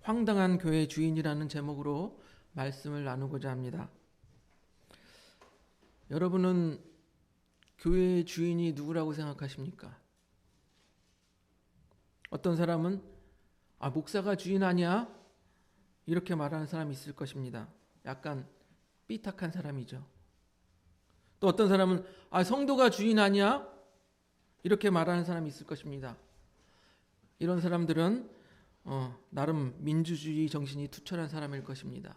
황당한 교회 주인이라는 제목으로 말씀을 나누고자 합니다. 여러분은 교회의 주인이 누구라고 생각하십니까? 어떤 사람은 목사가 주인 아니야? 이렇게 말하는 사람이 있을 것입니다. 약간 삐딱한 사람이죠. 또 어떤 사람은 성도가 주인 아니야? 이렇게 말하는 사람이 있을 것입니다. 이런 사람들은 나름 민주주의 정신이 투철한 사람일 것입니다.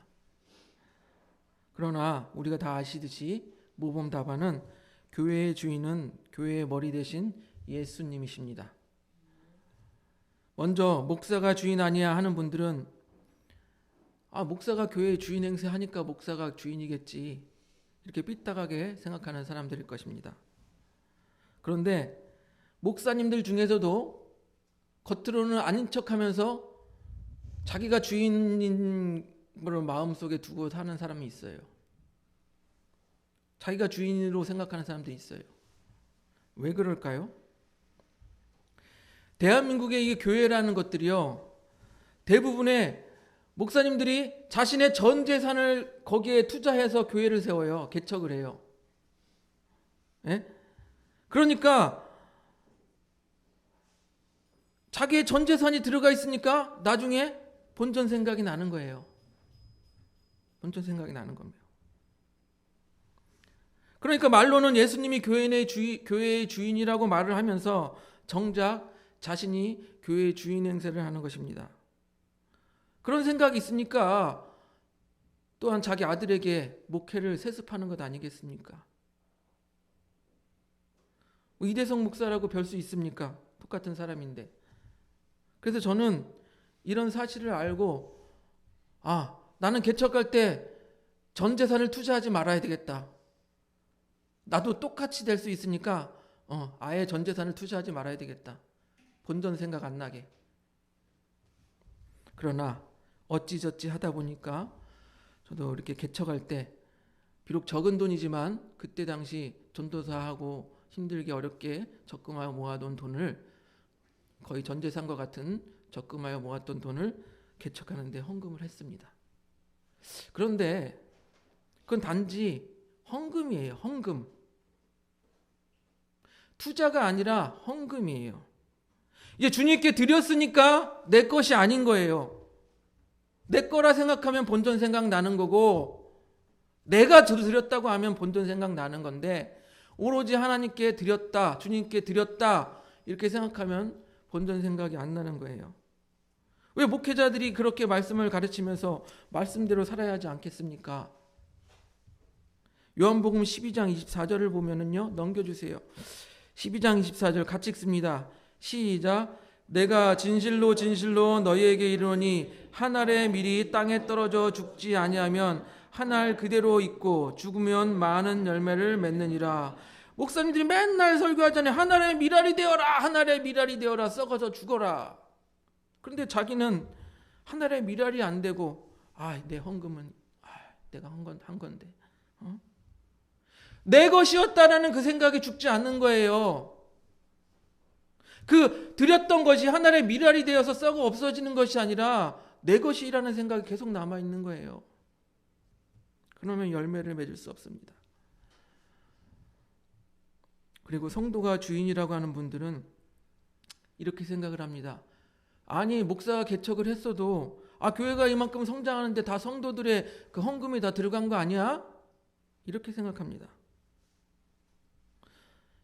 그러나 우리가 다 아시듯이 모범답안은 교회의 주인은 교회의 머리 대신 예수님이십니다. 먼저 목사가 주인 아니야 하는 분들은 목사가 교회의 주인 행세하니까 목사가 주인이겠지, 이렇게 삐딱하게 생각하는 사람들일 것입니다. 그런데 목사님들 중에서도 겉으로는 아닌 척하면서 자기가 주인인 걸 마음속에 두고 사는 사람이 있어요. 자기가 주인으로 생각하는 사람들이 있어요. 왜 그럴까요? 대한민국의 이 교회라는 것들이요, 대부분의 목사님들이 자신의 전 재산을 거기에 투자해서 교회를 세워요. 개척을 해요. 예? 그러니까 자기의 전 재산이 들어가 있으니까 나중에 본전 생각이 나는 거예요. 본전 생각이 나는 겁니다. 그러니까 말로는 예수님이 교회의 주인이라고 말을 하면서 정작 자신이 교회의 주인 행세를 하는 것입니다. 그런 생각이 있으니까 또한 자기 아들에게 목회를 세습하는 것 아니겠습니까? 이대성 목사라고 별 수 있습니까? 똑같은 사람인데. 그래서 저는 이런 사실을 알고 나는 개척할 때 전 재산을 투자하지 말아야 되겠다. 나도 똑같이 될 수 있으니까 아예 전 재산을 투자하지 말아야 되겠다. 본전 생각 안 나게. 그러나 어찌저찌 하다 보니까 저도 이렇게 개척할 때 비록 적은 돈이지만 그때 당시 전도사하고 힘들게 어렵게 적금하여 모아둔 돈을, 거의 전 재산과 같은 적금하여 모았던 돈을 개척하는 데 헌금을 했습니다. 그런데 그건 단지 헌금이에요. 헌금. 투자가 아니라 헌금이에요. 이제 주님께 드렸으니까 내 것이 아닌 거예요. 내 거라 생각하면 본전 생각 나는 거고, 내가 드렸다고 하면 본전 생각 나는 건데, 오로지 하나님께 드렸다, 주님께 드렸다 이렇게 생각하면 본전 생각이 안 나는 거예요. 왜 목회자들이 그렇게 말씀을 가르치면서 말씀대로 살아야 하지 않겠습니까? 요한복음 12장 24절을 보면은요, 넘겨주세요. 12장 24절 같이 읽습니다. 시작. 내가 진실로 진실로 너희에게 이르노니 한 알의 밀이 땅에 떨어져 죽지 아니하면 한 알 그대로 있고 죽으면 많은 열매를 맺느니라. 목사님들이 맨날 설교하잖아요. 한 알의 밀알이 되어라, 한 알의 밀알이 되어라, 썩어서 죽어라. 그런데 자기는 한 알의 밀알이 안 되고 내 헌금은 내가 한 건데 내 것이었다라는 그 생각이 죽지 않는 거예요. 그 드렸던 것이 하나의 밀알이 되어서 썩어 없어지는 것이 아니라 내 것이라는 생각이 계속 남아있는 거예요. 그러면 열매를 맺을 수 없습니다. 그리고 성도가 주인이라고 하는 분들은 이렇게 생각을 합니다. 아니, 목사가 개척을 했어도 교회가 이만큼 성장하는데 다 성도들의 그 헌금이 다 들어간 거 아니야? 이렇게 생각합니다.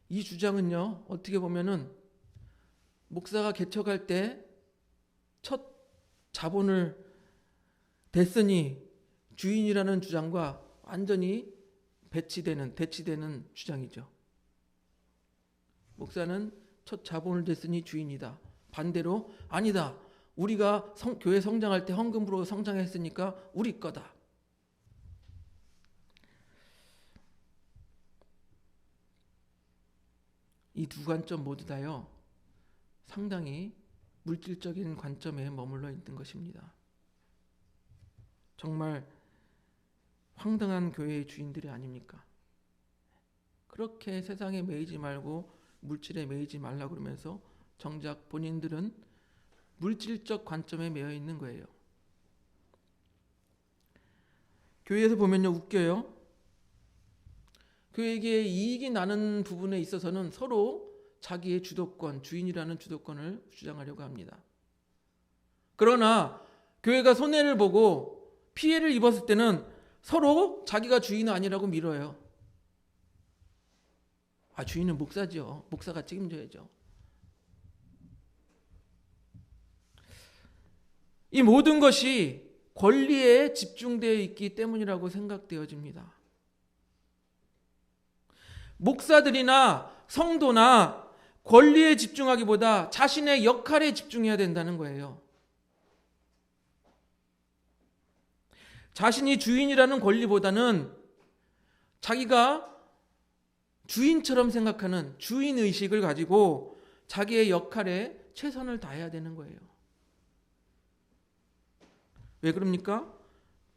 이 주장은요, 어떻게 보면은 목사가 개척할 때 첫 자본을 댔으니 주인이라는 주장과 완전히 대치되는 주장이죠. 목사는 첫 자본을 댔으니 주인이다. 반대로 아니다. 우리가 교회 성장할 때 헌금으로 성장했으니까 우리 거다. 이 두 관점 모두 다요, 상당히 물질적인 관점에 머물러 있는 것입니다. 정말 황당한 교회의 주인들이 아닙니까? 그렇게 세상에 매이지 말고 물질에 매이지 말라 그러면서 정작 본인들은 물질적 관점에 매여 있는 거예요. 교회에서 보면요, 웃겨요. 교회에게 이익이 나는 부분에 있어서는 서로 자기의 주도권, 주인이라는 주도권을 주장하려고 합니다. 그러나 교회가 손해를 보고 피해를 입었을 때는 서로 자기가 주인은 아니라고 밀어요. 주인은 목사죠. 목사가 책임져야죠. 이 모든 것이 권리에 집중되어 있기 때문이라고 생각되어집니다. 목사들이나 성도나 권리에 집중하기보다 자신의 역할에 집중해야 된다는 거예요. 자신이 주인이라는 권리보다는 자기가 주인처럼 생각하는 주인의식을 가지고 자기의 역할에 최선을 다해야 되는 거예요. 왜 그럽니까?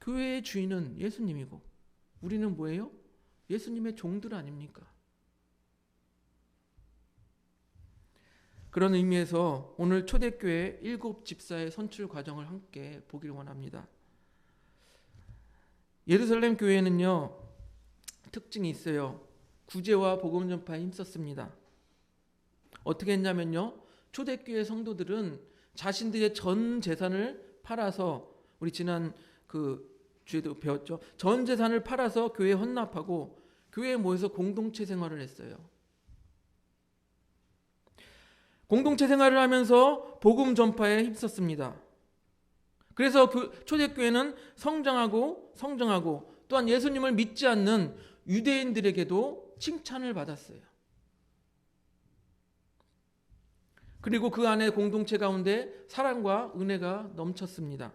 교회의 주인은 예수님이고 우리는 뭐예요? 예수님의 종들 아닙니까? 그런 의미에서 오늘 초대교회 7 집사의 선출 과정을 함께 보길 원합니다. 예루살렘 교회는요, 특징이 있어요. 구제와 복음 전파에 힘썼습니다. 어떻게 했냐면요, 초대교회 성도들은 자신들의 전 재산을 팔아서, 우리 지난 주에도 배웠죠. 전 재산을 팔아서 교회에 헌납하고 교회에 모여서 공동체 생활을 했어요. 공동체 생활을 하면서 복음 전파에 힘썼습니다. 그래서 초대교회는 성장하고 또한 예수님을 믿지 않는 유대인들에게도 칭찬을 받았어요. 그리고 그 안에 공동체 가운데 사랑과 은혜가 넘쳤습니다.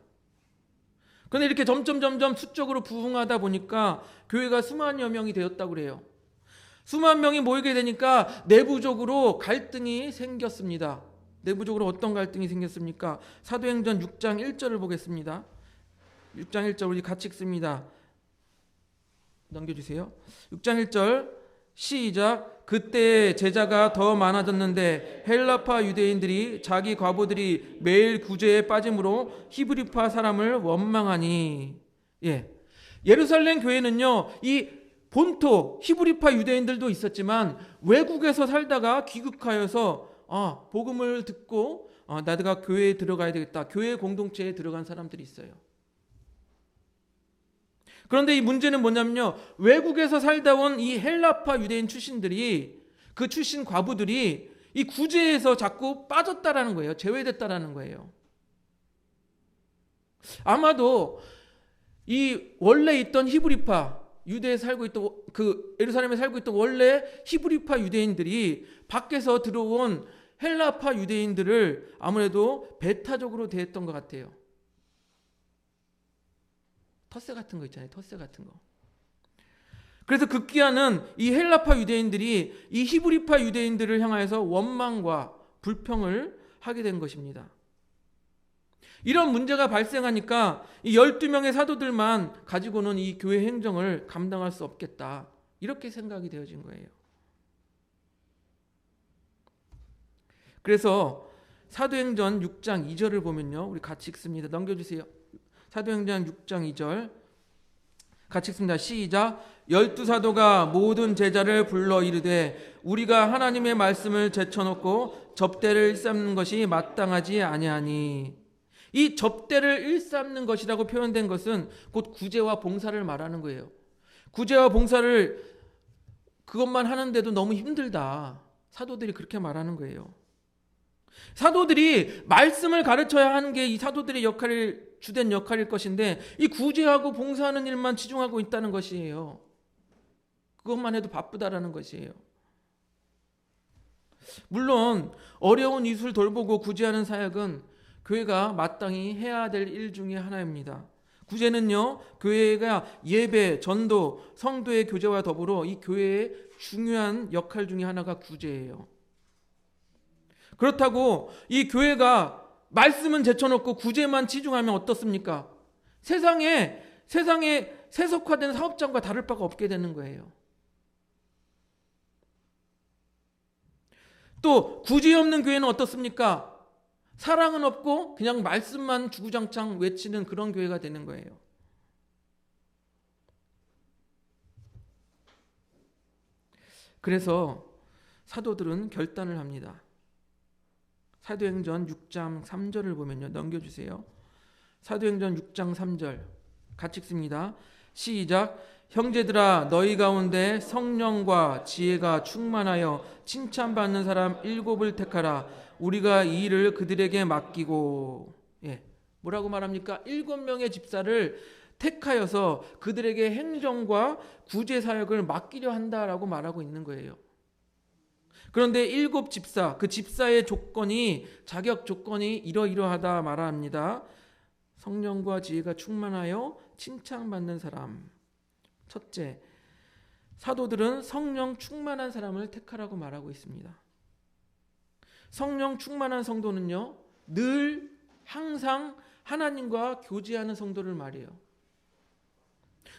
그런데 이렇게 점점 수적으로 부흥하다 보니까 교회가 수만여 명이 되었다고 그래요. 수만 명이 모이게 되니까 내부적으로 갈등이 생겼습니다. 내부적으로 어떤 갈등이 생겼습니까? 사도행전 6장 1절을 보겠습니다. 6장 1절 우리 같이 읽습니다. 넘겨주세요. 6장 1절 시작. 그때 제자가 더 많아졌는데 헬라파 유대인들이 자기 과부들이 매일 구제에 빠짐으로 히브리파 사람을 원망하니. 예루살렘 교회는요, 이 본토 히브리파 유대인들도 있었지만 외국에서 살다가 귀국하여서 복음을 듣고 나가 교회에 들어가야 되겠다, 교회 공동체에 들어간 사람들이 있어요. 그런데 이 문제는 뭐냐면요, 외국에서 살다 온 이 헬라파 유대인 출신들이, 그 출신 과부들이 이 구제에서 자꾸 빠졌다라는 거예요. 제외됐다라는 거예요. 아마도 이 원래 있던 히브리파 유대에 살고 있던, 예루살렘에 살고 있던 원래 히브리파 유대인들이 밖에서 들어온 헬라파 유대인들을 아무래도 배타적으로 대했던 것 같아요. 텃세 같은 거 있잖아요. 텃세 같은 거. 그래서 급기야는 이 헬라파 유대인들이 이 히브리파 유대인들을 향하여서 원망과 불평을 하게 된 것입니다. 이런 문제가 발생하니까 이 12명의 사도들만 가지고는 이 교회 행정을 감당할 수 없겠다, 이렇게 생각이 되어진 거예요. 그래서 사도행전 6장 2절을 보면요, 우리 같이 읽습니다. 넘겨주세요. 사도행전 6장 2절 같이 읽습니다. 시작. 12사도가 모든 제자를 불러 이르되 우리가 하나님의 말씀을 제쳐놓고 접대를 일삼는 것이 마땅하지 아니하니. 이 접대를 일삼는 것이라고 표현된 것은 곧 구제와 봉사를 말하는 거예요. 구제와 봉사를 그것만 하는데도 너무 힘들다, 사도들이 그렇게 말하는 거예요. 사도들이 말씀을 가르쳐야 하는 게 이 사도들의 주된 역할일 것인데 이 구제하고 봉사하는 일만 치중하고 있다는 것이에요. 그것만 해도 바쁘다라는 것이에요. 물론 어려운 이웃을 돌보고 구제하는 사역은 교회가 마땅히 해야 될 일 중에 하나입니다. 구제는요, 교회가 예배, 전도, 성도의 교제와 더불어 이 교회의 중요한 역할 중에 하나가 구제예요. 그렇다고 이 교회가 말씀은 제쳐놓고 구제만 치중하면 어떻습니까? 세상에 세속화된 사업장과 다를 바가 없게 되는 거예요. 또 구제 없는 교회는 어떻습니까? 사랑은 없고 그냥 말씀만 주구장창 외치는 그런 교회가 되는 거예요. 그래서 사도들은 결단을 합니다. 사도행전 6장 3절을 보면요. 넘겨주세요. 사도행전 6장 3절 같이 읽습니다. 시작. 형제들아 너희 가운데 성령과 지혜가 충만하여 칭찬받는 사람 7을 택하라. 우리가 이 일을 그들에게 맡기고. 뭐라고 말합니까? 7명의 집사를 택하여서 그들에게 행정과 구제 사역을 맡기려 한다라고 말하고 있는 거예요. 그런데 7 집사, 그 집사의 조건이, 자격 조건이 이러이러하다 말합니다. 성령과 지혜가 충만하여 칭찬받는 사람. 첫째, 사도들은 성령 충만한 사람을 택하라고 말하고 있습니다. 성령 충만한 성도는요, 늘 항상 하나님과 교제하는 성도를 말해요.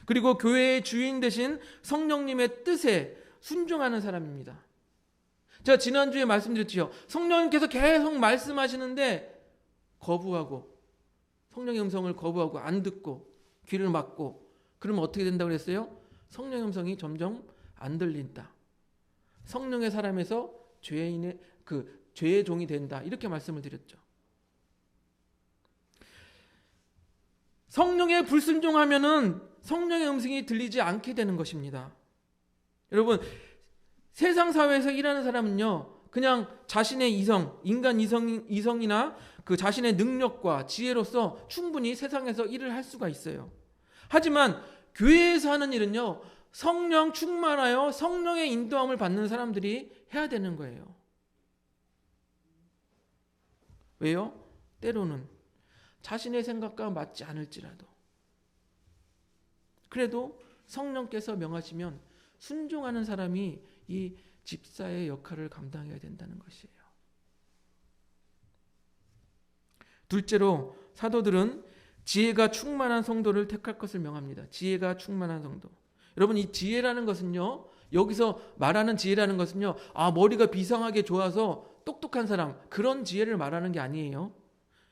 그리고 교회의 주인 되신 성령님의 뜻에 순종하는 사람입니다. 제가 지난주에 말씀드렸지요. 성령님께서 계속 말씀하시는데 거부하고, 성령의 음성을 거부하고 안 듣고 귀를 막고, 그러면 어떻게 된다고 그랬어요? 성령의 음성이 점점 안 들린다. 성령의 사람에서 죄의 종이 된다. 이렇게 말씀을 드렸죠. 성령에 불순종하면은 성령의 음성이 들리지 않게 되는 것입니다. 여러분, 세상 사회에서 일하는 사람은요, 그냥 자신의 인간 이성이나 그 자신의 능력과 지혜로서 충분히 세상에서 일을 할 수가 있어요. 하지만 교회에서 하는 일은요, 성령 충만하여 성령의 인도함을 받는 사람들이 해야 되는 거예요. 왜요? 때로는 자신의 생각과 맞지 않을지라도, 그래도 성령께서 명하시면 순종하는 사람이 이 집사의 역할을 감당해야 된다는 것이에요. 둘째로 사도들은 지혜가 충만한 성도를 택할 것을 명합니다. 지혜가 충만한 성도. 여러분, 이 지혜라는 것은요, 여기서 말하는 지혜라는 것은요, 머리가 비상하게 좋아서 똑똑한 사람, 그런 지혜를 말하는 게 아니에요.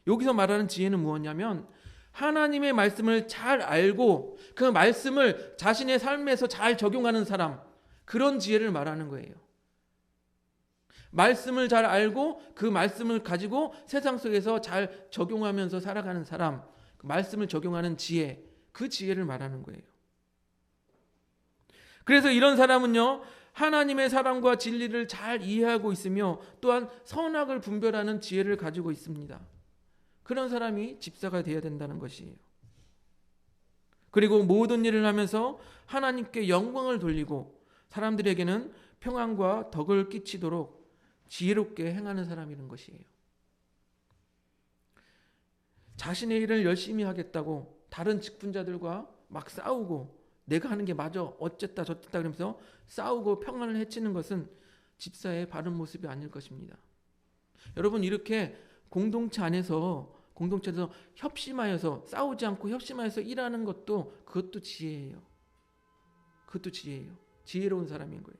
여기서 말하는 지혜는 무엇이냐면 하나님의 말씀을 잘 알고 그 말씀을 자신의 삶에서 잘 적용하는 사람, 그런 지혜를 말하는 거예요. 말씀을 잘 알고 그 말씀을 가지고 세상 속에서 잘 적용하면서 살아가는 사람, 그 말씀을 적용하는 지혜, 그 지혜를 말하는 거예요. 그래서 이런 사람은요, 하나님의 사랑과 진리를 잘 이해하고 있으며 또한 선악을 분별하는 지혜를 가지고 있습니다. 그런 사람이 집사가 되어야 된다는 것이에요. 그리고 모든 일을 하면서 하나님께 영광을 돌리고 사람들에게는 평안과 덕을 끼치도록 지혜롭게 행하는 사람이라는 것이에요. 자신의 일을 열심히 하겠다고 다른 직분자들과 막 싸우고 내가 하는 게 맞아, 어쨌다 저쨌다 그러면서 싸우고 평안을 해치는 것은 집사의 바른 모습이 아닐 것입니다. 여러분, 이렇게 공동체에서 협심하여서 싸우지 않고 협심하여서 일하는 것도, 그것도 지혜예요. 그것도 지혜예요. 지혜로운 사람인 거예요.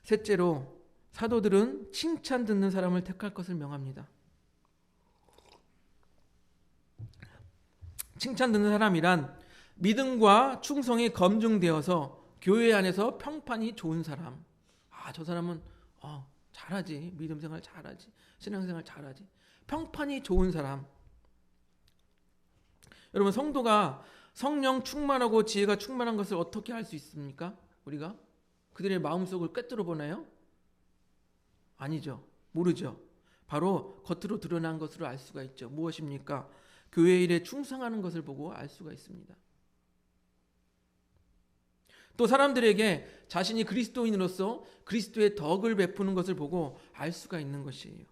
셋째로 사도들은 칭찬 듣는 사람을 택할 것을 명합니다. 칭찬 듣는 사람이란 믿음과 충성이 검증되어서 교회 안에서 평판이 좋은 사람. 저 사람은 잘하지, 믿음생활 잘하지, 신앙생활 잘하지, 평판이 좋은 사람. 여러분, 성도가 성령 충만하고 지혜가 충만한 것을 어떻게 알 수 있습니까? 우리가 그들의 마음속을 꿰뚫어 보나요? 아니죠. 모르죠. 바로 겉으로 드러난 것으로 알 수가 있죠. 무엇입니까? 교회 일에 충성하는 것을 보고 알 수가 있습니다. 또 사람들에게 자신이 그리스도인으로서 그리스도의 덕을 베푸는 것을 보고 알 수가 있는 것이에요.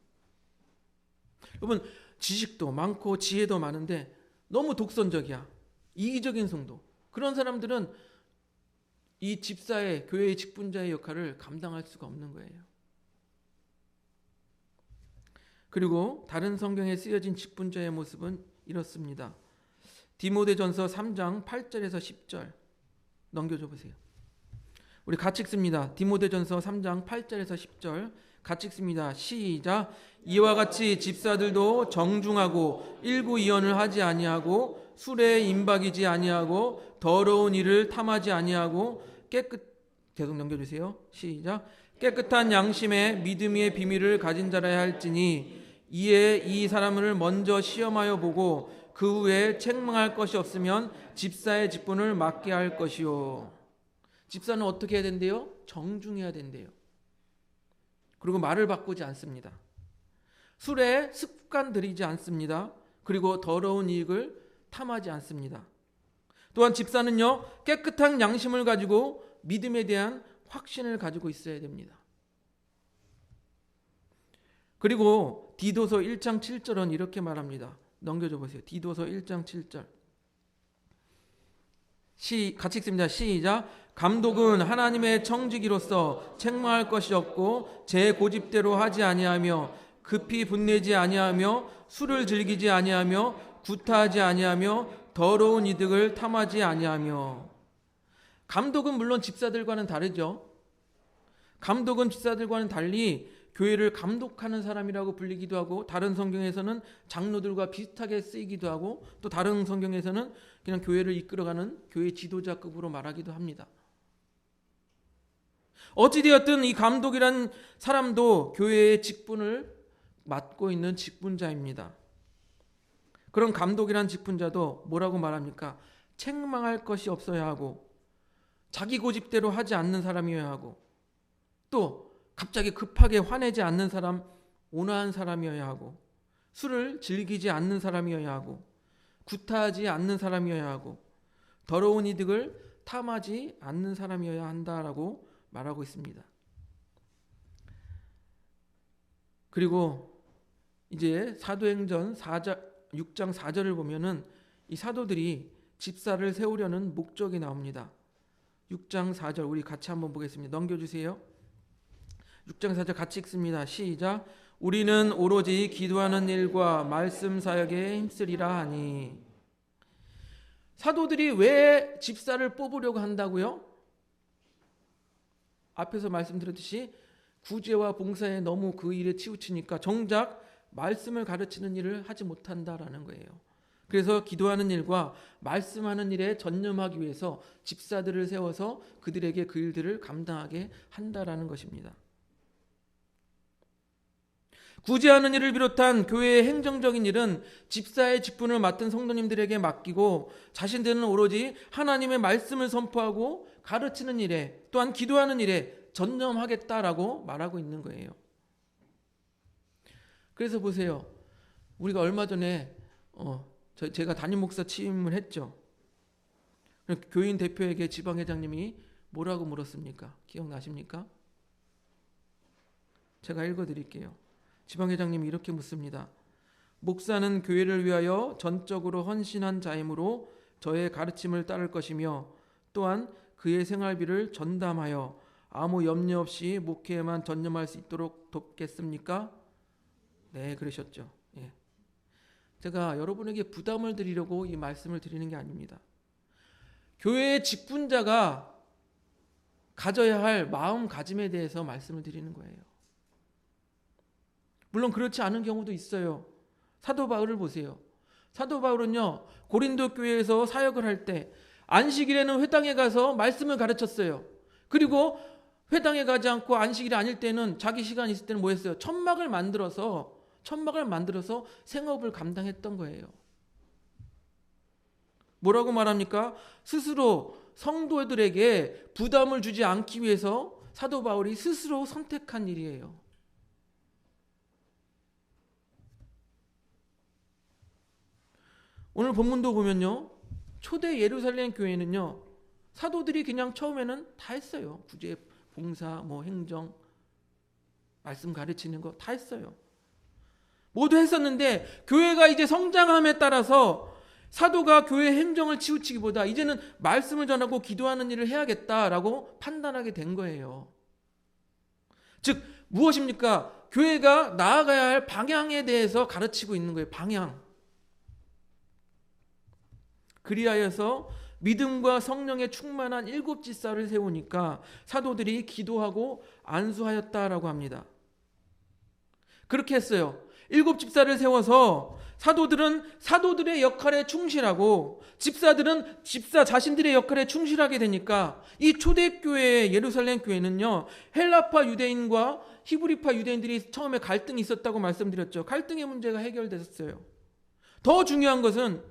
여러분, 지식도 많고 지혜도 많은데 너무 독선적이야, 이기적인 성도, 그런 사람들은 이 집사의, 교회의 직분자의 역할을 감당할 수가 없는 거예요. 그리고 다른 성경에 쓰여진 직분자의 모습은 이렇습니다. 디모데전서 3장 8절에서 10절 넘겨줘 보세요. 우리 같이 읽습니다. 디모데전서 3장 8절에서 10절 같이 읽습니다. 시작. 이와 같이 집사들도 정중하고 일구이언을 하지 아니하고 술에 임박이지 아니하고 더러운 일을 탐하지 아니하고 계속 넘겨주세요. 시작. 깨끗한 양심에 믿음의 비밀을 가진 자라야 할지니 이에 이 사람을 먼저 시험하여 보고 그 후에 책망할 것이 없으면 집사의 직분을 맡게 할 것이요. 집사는 어떻게 해야 된대요? 정중해야 된대요. 그리고 말을 바꾸지 않습니다. 술에 습관 들이지 않습니다. 그리고 더러운 이익을 탐하지 않습니다. 또한 집사는요, 깨끗한 양심을 가지고 믿음에 대한 확신을 가지고 있어야 됩니다. 그리고 디도서 1장 7절은 이렇게 말합니다. 넘겨줘 보세요. 디도서 1장 7절. 같이 읽습니다. 시작. 감독은 하나님의 청지기로서 책망할 것이 없고 제 고집대로 하지 아니하며 급히 분내지 아니하며 술을 즐기지 아니하며 구타하지 아니하며 더러운 이득을 탐하지 아니하며. 감독은 물론 집사들과는 다르죠. 감독은 집사들과는 달리 교회를 감독하는 사람이라고 불리기도 하고, 다른 성경에서는 장로들과 비슷하게 쓰이기도 하고, 또 다른 성경에서는 그냥 교회를 이끌어가는 교회 지도자급으로 말하기도 합니다. 어찌되었든 이 감독이란 사람도 교회의 직분을 맡고 있는 직분자입니다. 그런 감독이란 직분자도 뭐라고 말합니까? 책망할 것이 없어야 하고, 자기 고집대로 하지 않는 사람이어야 하고, 또 갑자기 급하게 화내지 않는 사람, 온화한 사람이어야 하고, 술을 즐기지 않는 사람이어야 하고, 구타하지 않는 사람이어야 하고, 더러운 이득을 탐하지 않는 사람이어야 한다라고 말하고 있습니다. 그리고 이제 사도행전 6장 4절을 보면은 이 사도들이 집사를 세우려는 목적이 나옵니다. 6장 4절 우리 같이 한번 보겠습니다. 넘겨주세요. 6장 4절 같이 읽습니다. 시작. 우리는 오로지 기도하는 일과 말씀 사역에 힘쓰리라 하니. 사도들이 왜 집사를 뽑으려고 한다고요? 앞에서 말씀드렸듯이 구제와 봉사에 너무 그 일에 치우치니까 정작 말씀을 가르치는 일을 하지 못한다라는 거예요. 그래서 기도하는 일과 말씀하는 일에 전념하기 위해서 집사들을 세워서 그들에게 그 일들을 감당하게 한다라는 것입니다. 구제하는 일을 비롯한 교회의 행정적인 일은 집사의 직분을 맡은 성도님들에게 맡기고, 자신들은 오로지 하나님의 말씀을 선포하고 가르치는 일에, 또한 기도하는 일에 전념하겠다라고 말하고 있는 거예요. 그래서 보세요. 우리가 얼마 전에 제가 담임 목사 취임을 했죠. 교인 대표에게 지방회장님이 뭐라고 물었습니까? 기억나십니까? 제가 읽어드릴게요. 지방회장님이 이렇게 묻습니다. 목사는 교회를 위하여 전적으로 헌신한 자이므로 저의 가르침을 따를 것이며, 또한 그의 생활비를 전담하여 아무 염려 없이 목회에만 전념할 수 있도록 돕겠습니까? 네, 그러셨죠. 예. 제가 여러분에게 부담을 드리려고 이 말씀을 드리는 게 아닙니다. 교회의 직분자가 가져야 할 마음가짐에 대해서 말씀을 드리는 거예요. 물론 그렇지 않은 경우도 있어요. 사도 바울을 보세요. 사도 바울은요, 고린도 교회에서 사역을 할 때 안식일에는 회당에 가서 말씀을 가르쳤어요. 그리고 회당에 가지 않고 안식일이 아닐 때는 자기 시간이 있을 때는 뭐 했어요? 천막을 만들어서 생업을 감당했던 거예요. 뭐라고 말합니까? 스스로 성도들에게 부담을 주지 않기 위해서 사도 바울이 스스로 선택한 일이에요. 오늘 본문도 보면요, 초대 예루살렘 교회는요, 사도들이 그냥 처음에는 다 했어요. 구제, 봉사, 행정, 말씀 가르치는 거 다 했어요. 모두 했었는데 교회가 이제 성장함에 따라서 사도가 교회 행정을 치우치기보다 이제는 말씀을 전하고 기도하는 일을 해야겠다라고 판단하게 된 거예요. 즉 무엇입니까? 교회가 나아가야 할 방향에 대해서 가르치고 있는 거예요. 방향. 그리하여서 믿음과 성령에 충만한 7집사를 세우니까 사도들이 기도하고 안수하였다라고 합니다. 그렇게 했어요. 7집사를 세워서 사도들은 사도들의 역할에 충실하고 집사들은 집사 자신들의 역할에 충실하게 되니까 이 초대교회 예루살렘 교회는요, 헬라파 유대인과 히브리파 유대인들이 처음에 갈등이 있었다고 말씀드렸죠. 갈등의 문제가 해결됐어요. 더 중요한 것은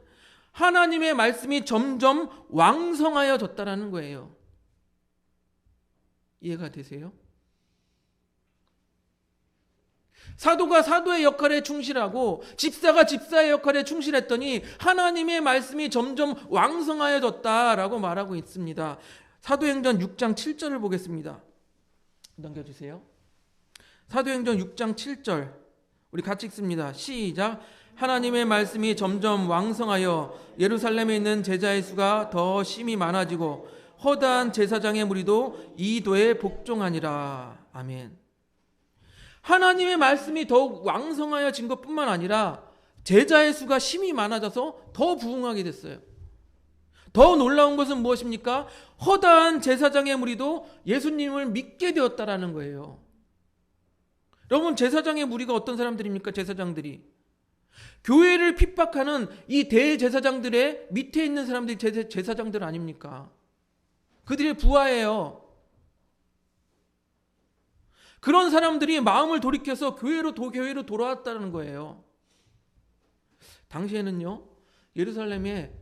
하나님의 말씀이 점점 왕성하여졌다라는 거예요. 이해가 되세요? 사도가 사도의 역할에 충실하고 집사가 집사의 역할에 충실했더니 하나님의 말씀이 점점 왕성하여졌다라고 말하고 있습니다. 사도행전 6장 7절을 보겠습니다. 넘겨주세요. 사도행전 6장 7절 우리 같이 읽습니다. 시작. 하나님의 말씀이 점점 왕성하여 예루살렘에 있는 제자의 수가 더 심히 많아지고 허다한 제사장의 무리도 이 도에 복종하니라. 아멘. 하나님의 말씀이 더욱 왕성하여진 것뿐만 아니라 제자의 수가 심히 많아져서 더 부흥하게 됐어요. 더 놀라운 것은 무엇입니까? 허다한 제사장의 무리도 예수님을 믿게 되었다라는 거예요. 여러분, 제사장의 무리가 어떤 사람들입니까? 제사장들이 교회를 핍박하는 이 대제사장들의 밑에 있는 사람들이 제사장들 아닙니까? 그들의 부하예요. 그런 사람들이 마음을 돌이켜서 교회로 돌아왔다는 거예요. 당시에는요, 예루살렘에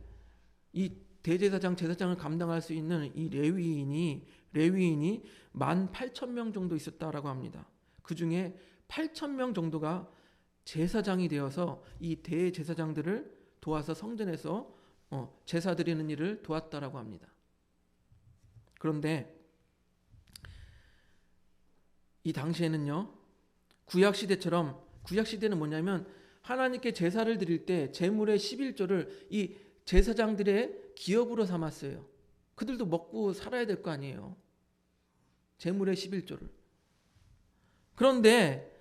이 대제사장, 제사장을 감당할 수 있는 이 레위인이 18,000명 정도 있었다라고 합니다. 그 중에 8,000명 정도가 제사장이 되어서 이 대제사장들을 도와서 성전에서 제사 드리는 일을 도왔다라고 합니다. 그런데 이 당시에는요, 구약시대처럼, 구약시대는 뭐냐면 하나님께 제사를 드릴 때 제물의 11조를 이 제사장들의 기업으로 삼았어요. 그들도 먹고 살아야 될 거 아니에요. 제물의 11조를. 그런데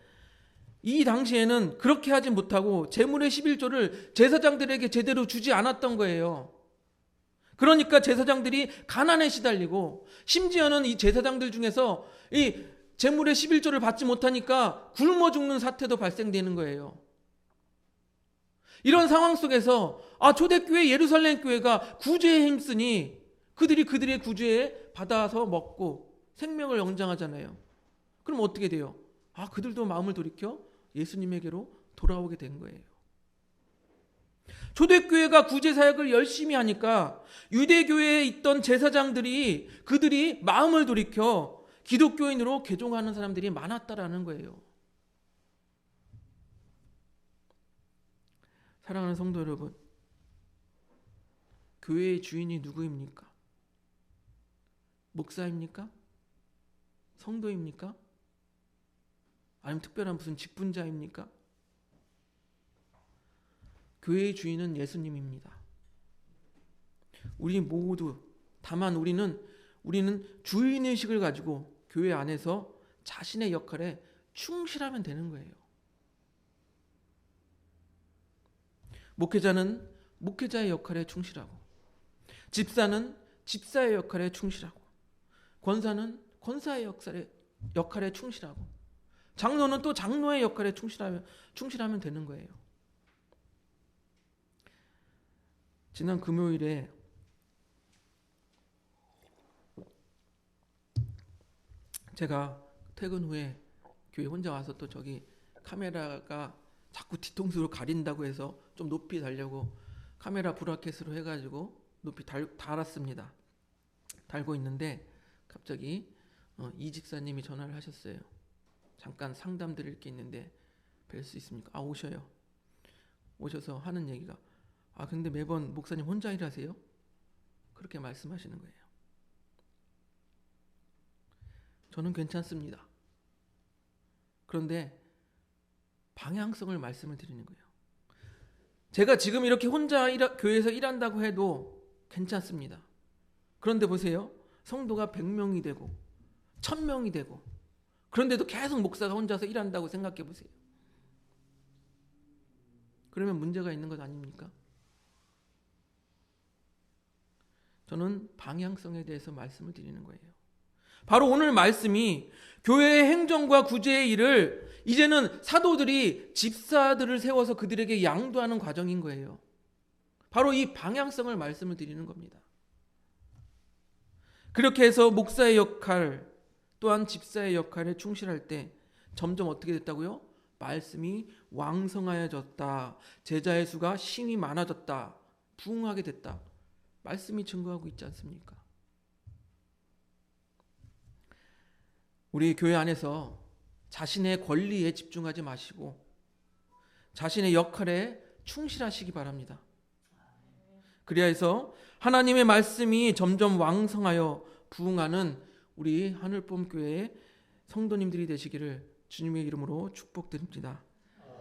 이 당시에는 그렇게 하지 못하고 제물의 11조를 제사장들에게 제대로 주지 않았던 거예요. 그러니까 제사장들이 가난에 시달리고, 심지어는 이 제사장들 중에서 이 제물의 11조를 받지 못하니까 굶어 죽는 사태도 발생되는 거예요. 이런 상황 속에서 초대교회 예루살렘 교회가 구제에 힘쓰니 그들의 구제에 받아서 먹고 생명을 연장하잖아요. 그럼 어떻게 돼요? 그들도 마음을 돌이켜 예수님에게로 돌아오게 된 거예요. 초대교회가 구제 사역을 열심히 하니까 유대교회에 있던 제사장들이 그들이 마음을 돌이켜 기독교인으로 개종하는 사람들이 많았다라는 거예요. 사랑하는 성도 여러분, 교회의 주인이 누구입니까? 목사입니까? 성도입니까? 아니면 특별한 무슨 직분자입니까? 교회의 주인은 예수님입니다. 우리 모두, 다만 우리는 주인의식을 가지고 교회 안에서 자신의 역할에 충실하면 되는 거예요. 목회자는 목회자의 역할에 충실하고, 집사는 집사의 역할에 충실하고, 권사는 권사의 역할에 충실하고, 장로는 또 장로의 역할에 충실하면 되는 거예요. 지난 금요일에 제가 퇴근 후에 교회 혼자 와서 또 저기 카메라가 자꾸 뒤통수로 가린다고 해서 좀 높이 달려고 카메라 브라켓으로 해가지고 높이 달았습니다. 달고 있는데 갑자기 이 집사님이 전화를 하셨어요. 잠깐 상담 드릴 게 있는데 뵐 수 있습니까? 오셔요. 오셔서 하는 얘기가, 근데 매번 목사님 혼자 일하세요? 그렇게 말씀하시는 거예요. 저는 괜찮습니다. 그런데 방향성을 말씀을 드리는 거예요. 제가 지금 이렇게 혼자 교회에서 일한다고 해도 괜찮습니다. 그런데 보세요. 성도가 100명이 되고 1000명이 되고, 그런데도 계속 목사가 혼자서 일한다고 생각해 보세요. 그러면 문제가 있는 것 아닙니까? 저는 방향성에 대해서 말씀을 드리는 거예요. 바로 오늘 말씀이 교회의 행정과 구제의 일을 이제는 사도들이 집사들을 세워서 그들에게 양도하는 과정인 거예요. 바로 이 방향성을 말씀을 드리는 겁니다. 그렇게 해서 목사의 역할 또한 집사의 역할에 충실할 때 점점 어떻게 됐다고요? 말씀이 왕성하여졌다. 제자의 수가 심히 많아졌다. 부흥하게 됐다. 말씀이 증거하고 있지 않습니까? 우리 교회 안에서 자신의 권리에 집중하지 마시고 자신의 역할에 충실하시기 바랍니다. 그래야 해서 하나님의 말씀이 점점 왕성하여 부흥하는 우리 하늘봄 교회의 성도님들이 되시기를 주님의 이름으로 축복드립니다.